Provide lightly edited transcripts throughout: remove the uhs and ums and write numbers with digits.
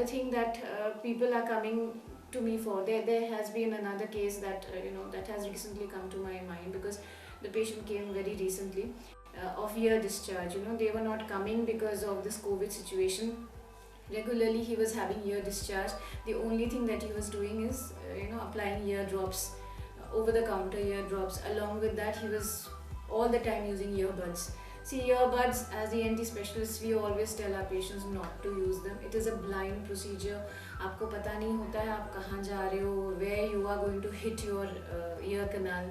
thing that people are coming to me for, there has been another case that that has recently come to my mind, because the patient came very recently of ear discharge. They were not coming because of this COVID situation. Regularly he was having ear discharge. The only thing that he was doing is applying ear drops, over the counter ear drops. Along with that, he was all the time using earbuds. See, earbuds, as the ENT specialists, we always tell our patients not to use them. It is a blind procedure. आपको पता नहीं होता है आप कहाँ जा रहे हो, where you are going to hit your ear canal.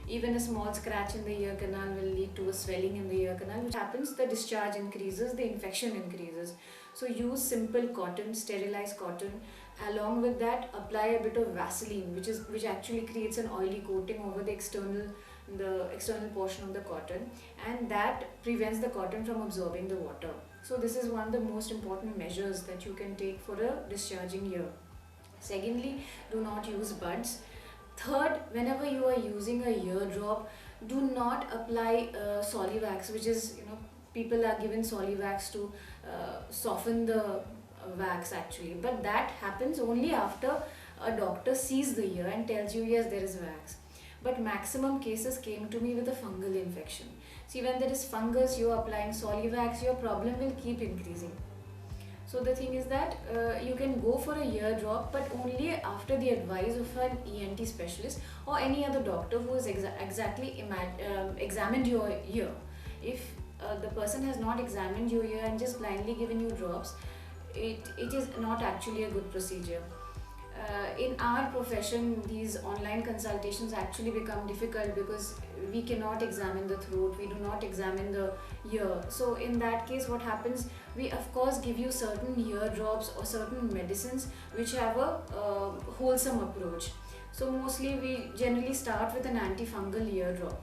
Even a small scratch in the ear canal will lead to a swelling in the ear canal, which happens, the discharge increases, the infection increases. So use simple cotton, sterilized cotton. Along with that, apply a bit of Vaseline, which actually creates an oily coating over the external portion of the cotton, and that prevents the cotton from absorbing the water. So this is one of the most important measures that you can take for a discharging ear. Secondly, do not use buds. Third, whenever you are using a ear drop, do not apply Solivax, which is, people are given Solivax to soften the wax actually, but that happens only after a doctor sees the ear and tells you yes, there is wax. But maximum cases came to me with a fungal infection. See, when there is fungus, you are applying Solivax, your problem will keep increasing. So the thing is that you can go for a ear drop, but only after the advice of an ENT specialist or any other doctor who has examined your ear. If the person has not examined your ear and just blindly given you drops, it is not actually a good procedure. In our profession, these online consultations actually become difficult because we cannot examine the throat, we do not examine the ear. So in that case, what happens, we of course give you certain ear drops or certain medicines which have a wholesome approach. So mostly we generally start with an antifungal ear drop.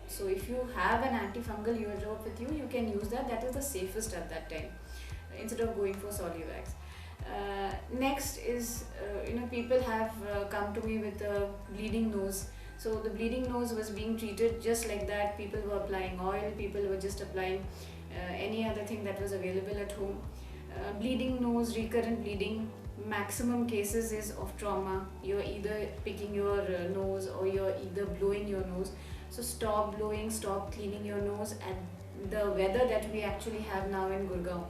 So if you have an antifungal ear drop with you, you can use that. That is the safest at that time, instead of going for Solivax. Next is, people have come to me with a bleeding nose. So the bleeding nose was being treated just like that. People were applying oil, people were just applying any other thing that was available at home. Bleeding nose, recurrent bleeding, maximum cases is of trauma. You're either picking your nose or you're either blowing your nose. So stop blowing, stop cleaning your nose. And the weather that we actually have now in Gurgaon,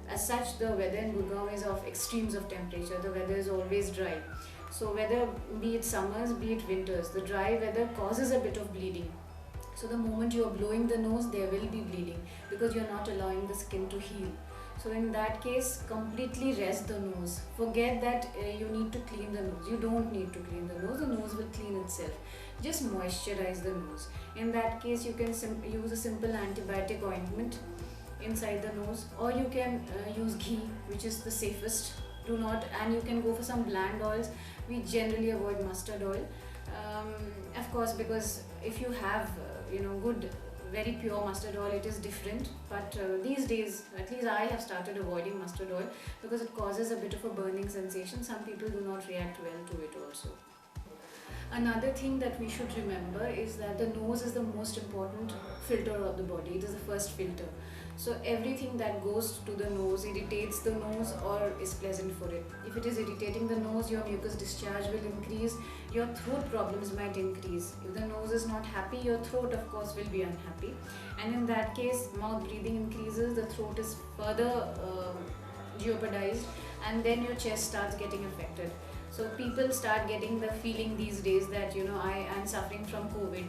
as such, the weather in Gurgaon is of extremes of temperature. The weather is always dry. So whether be it summers, be it winters, the dry weather causes a bit of bleeding. So the moment you are blowing the nose, there will be bleeding because you are not allowing the skin to heal. So in that case, completely rest the nose. Forget that you need to clean the nose. You don't need to clean the nose. The nose will clean itself. Just moisturize the nose. In that case, you can use a simple antibiotic ointment inside the nose, or you can use ghee, which is the safest. And you can go for some bland oils. We generally avoid mustard oil, of course, because if you have good, very pure mustard oil, it is different. But these days, at least I have started avoiding mustard oil because it causes a bit of a burning sensation. Some people do not react well to it also. Another thing that we should remember is that the nose is the most important filter of the body. It is the first filter. So everything that goes to the nose irritates the nose or is pleasant for it. If it is irritating the nose, your mucus discharge will increase, your throat problems might increase. If the nose is not happy, your throat of course will be unhappy. And in that case, mouth breathing increases, the throat is further jeopardized, and then your chest starts getting affected. So people start getting the feeling these days that I am suffering from COVID.